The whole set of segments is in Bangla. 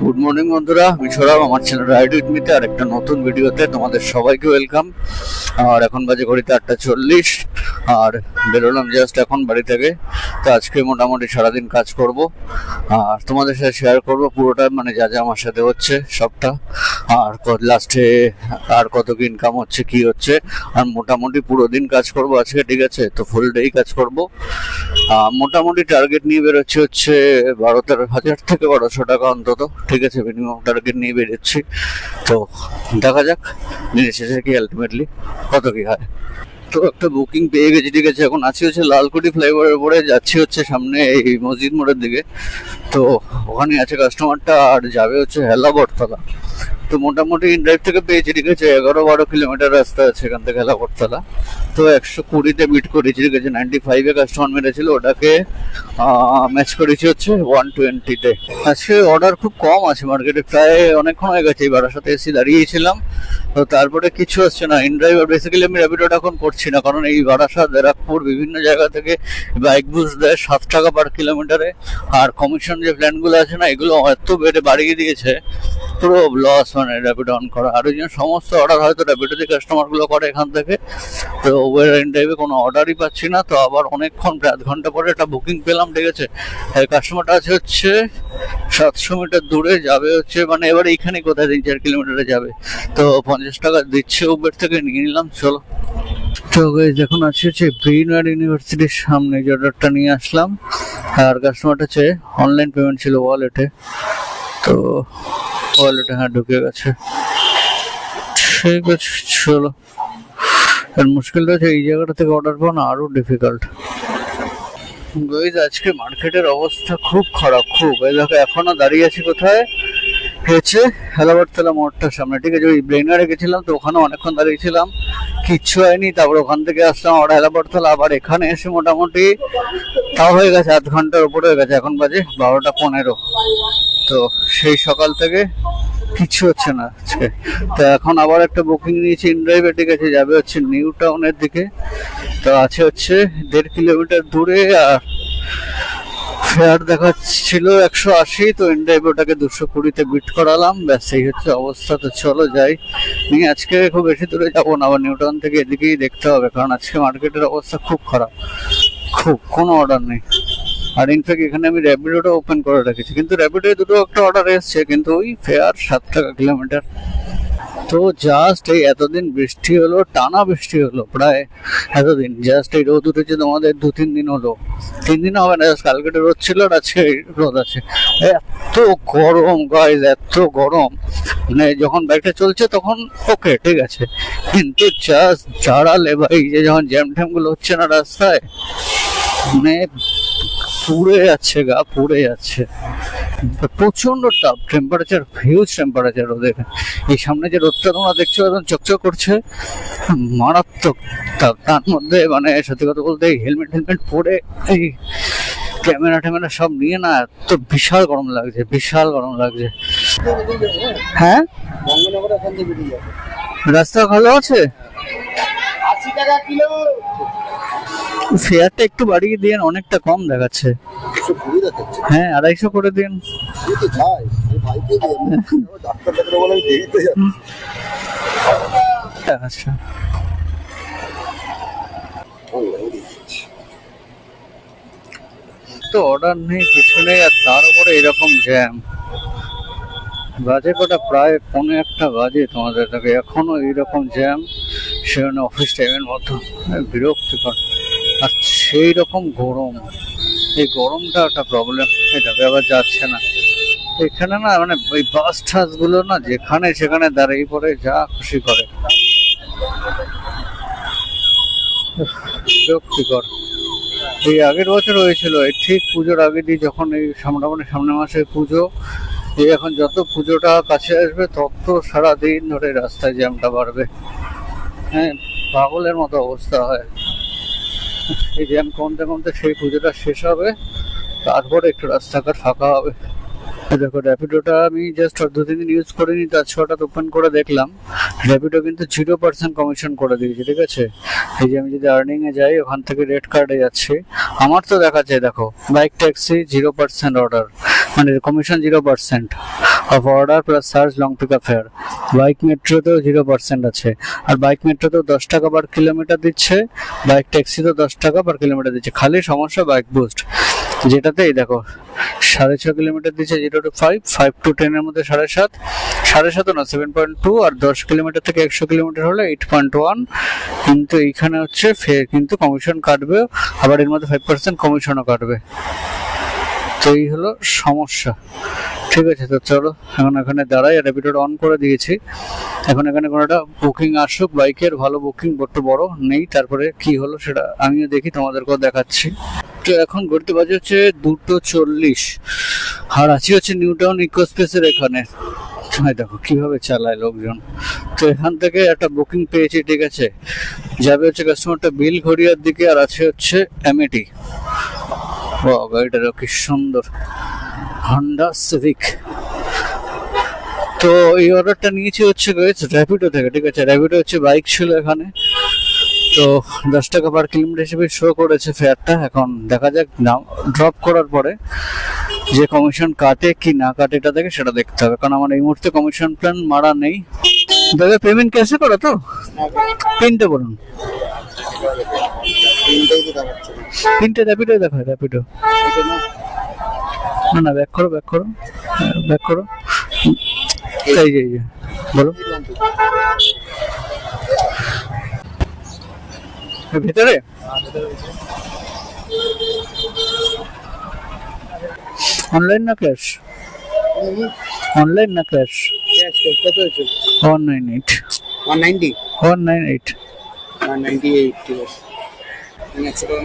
গুড মর্নিং বন্ধুরা, আমি সৌরভ। আমার চ্যানেল রাইড উইথ মিতে আর একটা নতুন ভিডিওতে তোমাদের সবাইকে ওয়েলকাম। আর এখন বাজে ঘড়িতে 8:40 আর বেরোলাম জাস্ট এখন বাড়ি থেকে। তো আজকে মোটামুটি সারাদিন কাজ করব আর তোমাদের সাথে শেয়ার করব পুরোটা, মানে যা যা আমার সাথে হচ্ছে সবটা, আর লাস্টে আর কত কি ইনকাম হচ্ছে কি হচ্ছে। আর মোটামুটি পুরো দিন কাজ করব আজকে, ঠিক আছে? তো ফুল ডেই কাজ করব। মোটামুটি টার্গেট নিয়ে বেরোচ্ছি হচ্ছে 12-13 থেকে 1200 টাকা অন্তত, ঠিক আছে? মিনিমাম টার্গেট নিয়ে বেরোচ্ছি। তো দেখা যাক দিনের শেষে কি আলটিমেটলি কত কি হয়। তো একটা বুকিং পেয়ে গেছি, ঠিক আছে? এখন আছি হচ্ছে লালকুটি ফ্লাইওভারের উপরে, যাচ্ছি হচ্ছে সামনে এই মসজিদ মোড়ের দিকে। তো ওখানে আছে কাস্টমারটা আর যাবে হচ্ছে হেলা বটতলা। তো মোটামুটি ইনড্রাইভ থেকে পেয়েছি, ঠিক আছে? 11-12 কিলোমিটার রাস্তা আছে এখান থেকে হেলা বটতলা। তো 120-তে মিট করেছি, ঠিক আছে? 95-এ কাস্টমার মেরেছিল, ওটাকে ম্যাচ করেছি হচ্ছে 120-তে। আজকে অর্ডার খুব কম আছে মার্কেটে, প্রায় অনেকক্ষণ হয়ে গেছে এই বারাসাতে এসে দাঁড়িয়েছিলাম। তো তারপরে কিছু আসছে না ইনড্রাইভ। আর বেসিক্যালি আমি র্যাপিডোটা এখন করছি না, কারণ এই বারাসাত ব্যারাকপুর বিভিন্ন জায়গা থেকে বাইক বুস দেয় 7 টাকা পার কিলোমিটারে। আর কমিশন যে প্ল্যানগুলো আছে না, এগুলো এত বাড়িয়ে দিয়েছে, পুরো লস মানে র্যাপিডো অন করা। আর ওই জন্য সমস্ত অর্ডার হয়তো র্যাপিডোতে কাস্টমারগুলো করে এখান থেকে। তো ওভার ইনড্রাইভে কোনো অর্ডারই পাচ্ছি না। তো আবার অনেকক্ষণ, প্রায় 1 ঘন্টা পরে একটা বুকিং পেলাম, ঠিক আছে? কাস্টমারটা আছে হচ্ছে 700 মিটার দূরে, যাবে হচ্ছে মানে এবার এইখানে কোথায় 3-4 কিলোমিটারে যাবে। তো 50 টাকা দিচ্ছে উবের থেকে, নিয়ে নিলাম। চলো। তো গাইস এখন আছি হচ্ছে ব্রিনার ইউনিভার্সিটির সামনে, যে অর্ডারটা নিয়ে আসলাম। আর কাস্টমারটা হচ্ছে অনলাইন পেমেন্ট ছিল ওয়ালেটে। তো ওয়ালেটে হ্যাঁ ঢুকে গেছে, ঠিক আছে। চলো। আর মুশকিলটা হচ্ছে এই জায়গাটা থেকে অর্ডার পাওয়া আরো ডিফিকাল্ট। গাইস আজকে মার্কেটের অবস্থা খুব খারাপ, খুব। এই দেখো এখনো দাঁড়িয়ে আছি কোথায়, হয়েছে হেলাবরতলা মোড়টার সামনে, ঠিক আছে? ওই ব্রেনারে গেছিলাম, তো ওখানে অনেকক্ষণ দাঁড়িয়েছিলাম, কিচ্ছু হয়নি। তারপর ওখান থেকে আসলাম আবার হেলাবরতলা, আবার এখানে এসে মোটামুটি তাও হয়ে গেছে 8 ঘন্টার উপরে হয়ে গেছে। এখন বাজে 12:15। তো সেই সকাল থেকে কিচ্ছু হচ্ছে না আজকে। তো এখন আবার একটা বুকিং নিয়েছি ইনড্রাইভে, ঠিক আছে? যাবে হচ্ছে নিউ টাউনের দিকে। তো আছে হচ্ছে 1.5 কিলোমিটার দূরে, আর ফেয়ার দেখাচ্ছিল 180। তো ইনড্রাইভ ওটাকে 220-তে বিট করালাম, ব্যাস এই হচ্ছে অবস্থা। তো চলো যাই নিয়ে। আজকে খুব বেশি দূরে যাবো না, আবার নিউ টাউন থেকে এদিকেই দেখতে হবে, কারণ আজকে মার্কেটের অবস্থা খুব খারাপ, খুব। কোনো অর্ডার নেই। আর ইনফ্যাক্ট এখানে আমি র্যাপিডোটা ওপেন করে রেখেছি, কিন্তু র্যাপিডোয় দুটো একটা অর্ডার এসছে, কিন্তু ওই ফেয়ার 7 টাকা কিলোমিটার। তো জাস্ট এই এতদিন বৃষ্টি হলো, টানা বৃষ্টি হলো প্রায় এতদিন। জাস্ট এই রোদ উঠেছে তোমাদের 2-3 দিন হলো, 3 দিন হবে না, জাস্ট কালকে রোদ ছিল আর আজকে রোদ আছে। এত গরম গাইজ, এত গরম, মানে যখন বাইকটা চলছে তখন ওকে ঠিক আছে, কিন্তু জাস্ট জাড়ালে ভাই, যে যখন জ্যাম ট্যাম গুলো হচ্ছে না রাস্তায়, মানে পুড়ে যাচ্ছে গা, পুড়ে যাচ্ছে। প্রচন্ড টাফ টেম্পারেচার, হিউজ টেম্পারেচার ওদের। এই সামনে যে রোদটা তোমরা দেখছো একদম চকচক করছে, মারাত্মক তাপ। তার মধ্যে মানে সত্যি কথা বলতে হেলমেট পরে এই ক্যামেরা ট্যামেরা সব নিয়ে না, তো বিশাল গরম লাগছে, বিশাল গরম লাগছে। হ্যাঁ রাস্তা ভালো আছে, 80 টাকা কিলো। ফেয়ারটা একটু বাড়িয়ে দিন, অনেকটা কম দেখাচ্ছে। হ্যাঁ 250 করে দিন। আচ্ছা তো অর্ডার নেই, কিছু নেই, আর তার উপরে এরকম জ্যাম। বাজে কটা, প্রায় 1:45 বাজে তোমাদের থেকে, এখনো এইরকম জ্যাম, সেখানে অফিস টাইমের মতো। বিরক্তিকর। আর সেই রকম গরম, এই গরমটা একটা প্রবলেম। এটা আবার যাচ্ছে না এখানে না, মানে ওই বাস টাস গুলো না যেখানে সেখানে দাঁড়িয়ে পড়ে, যা খুশি করে, বিরক্তিকর। এই আগের বছর হয়েছিল, এই ঠিক পুজোর আগে দিয়ে, যখন এই সামনের মাসে পুজো, এই এখন যত পুজোটা কাছে আসবে তত সারাদিন ধরে রাস্তায় জ্যামটা বাড়বে। হ্যাঁ পাগলের মতো অবস্থা হয়। এই জ্যাম কমতে কমতে সেই পুজোটা শেষ হবে, তারপরে একটু রাস্তাঘাট ফাঁকা হবে। দেখো র্যাপিডোটা আমি জাস্ট 2-3 দিন ইউজ করিনি, তো আজকে হঠাৎ ওপেন করে দেখলাম র্যাপিডো কিন্তু 0% কমিশন করে দিয়েছে, ঠিক আছে? এই যে আমি যদি আর্নিং এ যাই, ওখান থেকে রেড কার্ডে যাচ্ছে, আমার তো দেখাচ্ছে দেখো বাইক ট্যাক্সি 0% অর্ডার, মানে commission 0% off order plus charge long pick up fare. Bike মেট্রোতেও 0% আছে, আর বাইক মেট্রোতেও 10 টাকা পার কিলোমিটার দিচ্ছে, বাইক ট্যাক্সিতেও 10 টাকা পার কিলোমিটার দিচ্ছে। খালি সমস্যা বাইক বুস্ট, যেটাতে এই দেখো 6.5 কিলোমিটার দিচ্ছে 0 to 5, 5 to 10 এর মধ্যে 7.5, 7.5 না 7.2, আর 10 কিলোমিটার থেকে 100 কিলোমিটার হলে 8.1। কিন্তু এইখানে হচ্ছে ফেয়ার কিন্তু কমিশন কাটবে, আবার এর মধ্যে 5% কমিশনও কাটবে। তো এই হলো সমস্যা। ঠিক আছে, তো চলো এখন এখানে দাঁড়াই, র্যাপিডোটা অন করে দিয়েছি। এখন এখানে কোনো একটা বুকিং আসুক, বাইকের ভালো বুকিং একটু বড় নেই, তারপরে কি হলো সেটা আমিও দেখি, তোমাদেরকেও দেখাচ্ছি। তো এখন ঘুরতে বাজে হচ্ছে 2:40, আর আছি হচ্ছে নিউ টাউন ইকো স্পেসের এখানে। দেখো কিভাবে চালায় লোকজন। তো এখান থেকে একটা বুকিং পেয়েছি, ঠিক আছে, যাবে হচ্ছে কাস্টমারটা বিল ঘড়িয়ার দিকে, আর আছে হচ্ছে এমএটি। ও গাড়িটারও কি সুন্দর, হন্ডা সিভিক। তো এই অর্ডারটা নিয়েছি হচ্ছে র্যাপিডো থেকে, ঠিক আছে। র্যাপিডো হচ্ছে বাইক ছিল এখানে, তো 10 টাকা পার কিলোমিটার হিসেবে শো করেছে ফেয়ারটা। এখন দেখা যাক ড্রপ করার পরে যে কমিশন কাটে কি না কাটে এটা দেখে সেটা দেখতে হবে, কারণ আমার এই মুহূর্তে কমিশন প্ল্যান মারা নেই। দাদা পেমেন্ট ক্যাশে করো তো? পিনটা বলুন। পিনটা র্যাপিডো দেখো, র্যাপিডো। না না, ব্যাক করো, ব্যাক করো, ব্যাক করো। এই যে বলো ভিতরে। অনলাইন না ক্যাশ? অনলাইন না ক্যাশ? ক্যাশ কত হয়েছে? 198 190 198 198 ঠিক আছে। 100 টাকা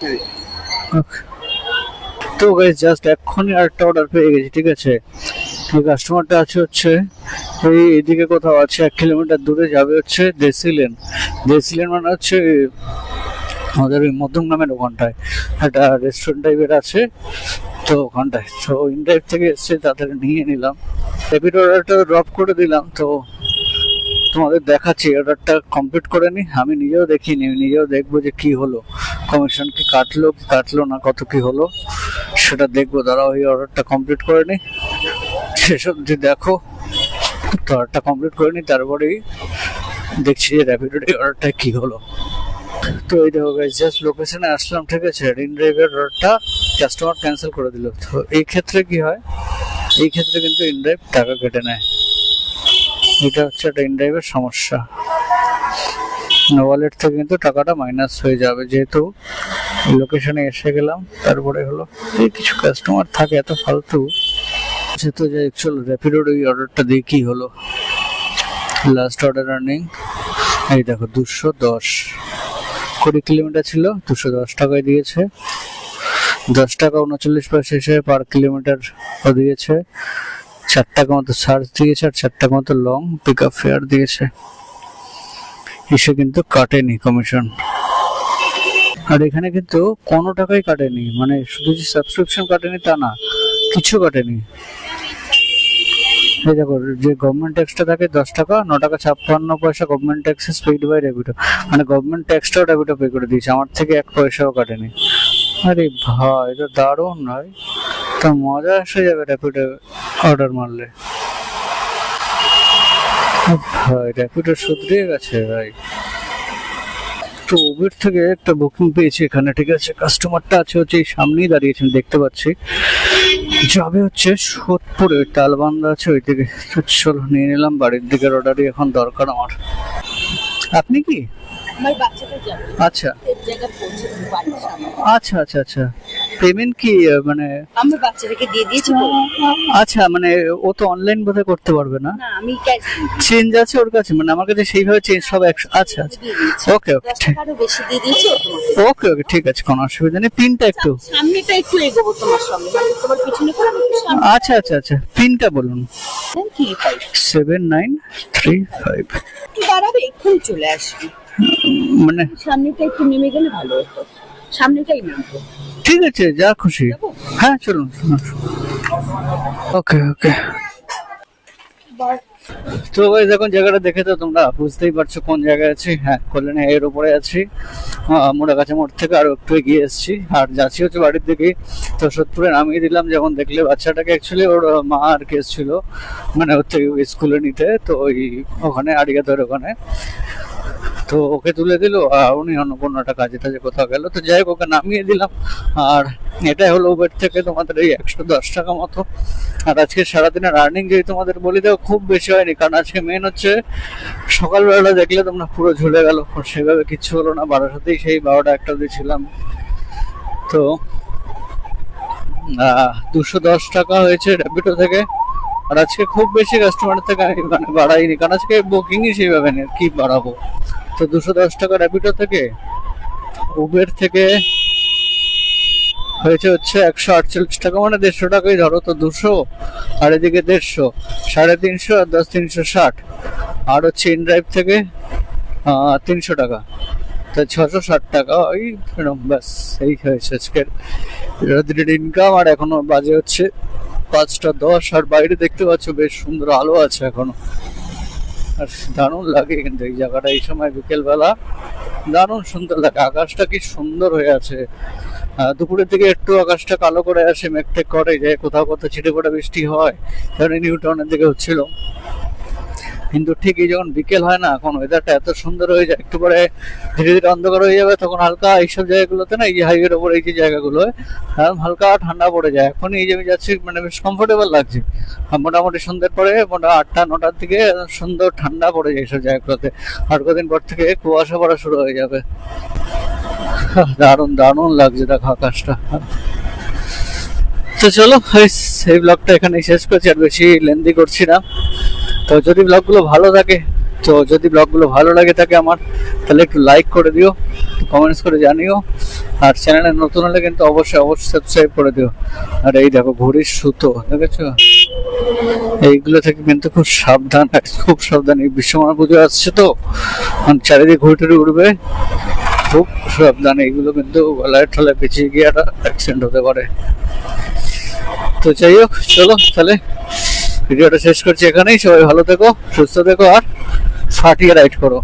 হ্যাঁ। ওকে, তো গাইস জাস্ট এক্ষুনি আরেকটা অর্ডার পেয়ে গেছি, ঠিক আছে। এই কাস্টমারটা আছে হচ্ছে এই এদিকে কোথাও আছে, 1 কিলোমিটার দূরে যাবে হচ্ছে দেশিলেন। দেশিলেন মানে হচ্ছে আমাদের ওই মধ্যম গ্রামের ওখানটায় একটা রেস্টুরেন্ট টাইপের আছে, তো ওখানটায়। তো ইনড্রাইভ থেকে এসছে, তাদের নিয়ে নিলাম, র্যাপিড অর্ডারটা ড্রপ করে দিলাম। তো তোমাদের দেখাচ্ছি, অর্ডারটা কমপ্লিট করে নি, আমি নিজেও দেখিনি, নিজেও দেখবো যে কি হলো, কমিশন কি কাটলো কি কাটলো না, কত কি হলো সেটা দেখবো। দাঁড়াও, এই অর্ডারটা কমপ্লিট করে নি, সেসব যে দেখো। তো অর্ডারটা কমপ্লিট করে নি, তারপরেই দেখছি যে র্যাপিডোর অর্ডারটা কি হলো। তো এই দেখো গাইস, জাস্ট লোকেশনে আসলাম, ঠিক আছে। ইনড্রাইভের অর্ডারটা কাস্টমার ক্যান্সেল করে দিল। তো এই ক্ষেত্রে কি হয়, এই ক্ষেত্রে কিন্তু ইনড্রাইভ টাকা কেটে নেয়। এটা হচ্ছে একটা ইনড্রাইভের সমস্যা, ওয়ালেট থেকে কিন্তু টাকাটা মাইনাস হয়ে যাবে, যেহেতু লোকেশনে এসে গেলাম। তারপরে হলো এই কিছু কাস্টমার থাকে এত ফালতু। তো যাই, চলো র্যাপিডোর ওই অর্ডারটা দিয়ে কি হলো। লাস্ট অর্ডার আর্নিং এই দেখো 210, 20 কিলোমিটার ছিল, 210 টাকায় দিয়েছে। 10 টাকা 39 পয়সা হিসেবে পার কিলোমিটার দিয়েছে। 4 টাকা মতো চার্জ দিয়েছে, আর 4 টাকা মতো লং পিক আপ ফেয়ার দিয়েছে। এসে কিন্তু কাটেনি কমিশন, আর এখানে কিন্তু কোনো টাকাই কাটেনি, মানে শুধু যে সাবস্ক্রিপশন কাটেনি তা না, কিছু কাটেনি। এই দেখো, যে গভর্নমেন্ট ট্যাক্সটা থাকে 10 টাকা, 9 টাকা 56 পয়সা government taxes paid by Rapido, মানে গভর্নমেন্ট ট্যাক্সটাও র্যাপিডো পে করে দিয়েছে, আমার থেকে 1 পয়সাও কাটেনি। আরে ভাই, এটা দারুণ নয়? তা মজা এসে যাবে র্যাপিডো অর্ডার মারলে। ভাই র্যাপিডো শুধরিয়ে গেছে ভাই। তো উবের থেকে একটা বুকিং পেয়েছি এখানে, ঠিক আছে। কাস্টমারটা আছে হচ্ছে এই সামনেই দাঁড়িয়েছেন, দেখতে পাচ্ছি। যাবে হচ্ছে সোদপুরে, তালবান্ধা আছে ওই দিকে। চলো নিয়ে নিলাম, বাড়ির দিকের অর্ডারই এখন দরকার আমার। আপনি কি? আমার বাচ্চাটা যাবে আচ্ছা এক জায়গায় পৌঁছে দেবো বাড়ির সামনে। আচ্ছা আচ্ছা আচ্ছা, পেমেন্ট কি মানে? আমার বাচ্চাটাকে দিয়ে দিয়েছি তো। আচ্ছা, মানে ও তো অনলাইন বোধহয় করতে পারবে না। না, আমি ক্যাশ চেঞ্জ আছে ওর কাছে, মানে আমার কাছে সেইভাবে চেঞ্জ সব আচ্ছা আচ্ছা, দিয়ে দিয়েছি। ওকে ওকে 10 টাকারও বেশি দিয়ে দিয়েছি ও তোমাকে। ওকে ওকে, ঠিক আছে, কোনো অসুবিধা নেই। পিনটা একটু সামনেটা একটু এগোবো তোমার সঙ্গে, মানে তোমার পিছনে করে আমি একটু সামনে। আচ্ছা আচ্ছা আচ্ছা, পিনটা বলুন। 35 7935। একটু দাঁড়াবে, এক্ষুনি চলে আসবি। মানে সামনেটা একটু নেমে গেলে ভালো হতো, সামনেটাই নামবো। ঠিক আছে, যা খুশি। হ্যাঁ চলুন। ওকে ওকে, তো ভাই এখন জায়গাটা দেখে তো তোমরা বুঝতেই পারছো কোন জায়গায় আছি। হ্যাঁ, কল্যাণী এর উপরে আছি, মোড়াগাছা মোড় থেকে আরো একটু এগিয়ে এসেছি, আর যাচ্ছি হচ্ছে বাড়ির দিকে। তো সোদপুরে নামিয়ে দিলাম, যখন দেখলে বাচ্চাটাকে অ্যাকচুয়ালি ওর মা আর কেস ছিল, মানে ওর থেকে স্কুলে নিতে, তো ওই ওখানে আড়িয়াতের ওখানে, তো ওকে তুলে দিল আর উনি অন্য কোনো একটা কাজে টাজে কোথাও গেল। তো যাই হোক, ওকে নামিয়ে দিলাম। আর এটাই হলো উবের থেকে তোমাদের এই 110 টাকা মতো। আর আজকে সারাদিনের আর্নিং যদি তোমাদের বলি দেবো, খুব বেশি হয়নি, কারণ আজকে মেন হচ্ছে সকালবেলা দেখলে তোমরা পুরো ঝুলে গেল, সেভাবে কিচ্ছু হলো না। বারাসাতেই সেই 12টা 1টা অবধি ছিলাম। তো 210 টাকা হয়েছে র্যাপিডো থেকে। আর আজকে খুব বেশি কাস্টমার থেকে আমি মানে বাড়াইনি, কারণ আজকে বুকিংই সেইভাবে নেই, কি বাড়াবো। তো 210 টাকা র্যাপিডো থেকে। উবের থেকে হয়েছে হচ্ছে 148 টাকা, মানে 150 টাকাই ধরো। তো 200 আর এদিকে 150, 350 আর 10 360। আর হচ্ছে ইনড্রাইভ থেকে 300 টাকা, তো 660 টাকা ওই এরকম, ব্যাস এই হয়েছে আজকের রাত্রির ইনকাম। আর এখনো বাজে হচ্ছে 5টা 10। আর বাইরে দেখতে পাচ্ছ বেশ সুন্দর আলো আছে এখনো, আর দারুণ লাগে কিন্তু এই জায়গাটা এই সময় বিকেলবেলা, দারুণ সুন্দর লাগে। আকাশটা কি সুন্দর হয়ে আছে। দুপুরের দিকে একটু আকাশটা কালো করে আসে, মেঘটেক করে যায়, কোথাও কোথাও ছিটে ফোটা বৃষ্টি হয়, কারণ নিউ টাউনের দিকে হচ্ছিল। কিন্তু ঠিকই যখন বিকেল হয় না, এখন ওয়েদারটা এত সুন্দর হয়ে যায়, একটু পরে ধীরে ধীরে অন্ধকার হয়ে যাবে, তখন হালকা এইসব জায়গাগুলোতে না, এই যে হাইওয়ের ওপর এই যে জায়গাগুলো, হালকা ঠান্ডা পড়ে যায়। এখন এই যে আমি যাচ্ছি, মানে বেশ কমফোর্টেবল লাগছে। আর মোটামুটি সন্ধ্যের পরে, মোটামুটি 8টা 9টার দিকে সুন্দর ঠান্ডা পড়ে যায় এইসব জায়গাগুলোতে। আর কদিন পর থেকে কুয়াশা পড়া শুরু হয়ে যাবে। দারুণ দারুণ লাগছে দেখো আকাশটা। তো চলো এই ব্লগটা এখানে শেষ করছি, আর বেশি লেন্দি করছি না। তো যদি ব্লগগুলো ভালো থাকে, তো যদি ব্লগগুলো ভালো লাগে থাকে আমার, তাহলে একটু লাইক করে দিও, কমেন্টস করে জানিও। আর চ্যানেলে নতুন হলে কিন্তু অবশ্যই সাবস্ক্রাইব করে দিও। আর এই দেখো ঘড়ির সুতো দেখেছো, এইগুলো থেকে কিন্তু খুব সাবধান, খুব সাবধান। এই বিশ্বকর্মা পুজো আসছে তো, চারিদিকে ঘুরে টুরে উঠবে, খুব সাবধান। এইগুলো কিন্তু গলায় ঠলায় পেঁচিয়ে গিয়ে একটা অ্যাক্সিডেন্ট হতে পারে। তো যাই হোক, চলো তাহলে ভিডিওটা শেষ করছি এখানেই। সবাই ভালো থেকো, সুস্থ থেকো, আর ফাটিয়ে রাইড করো।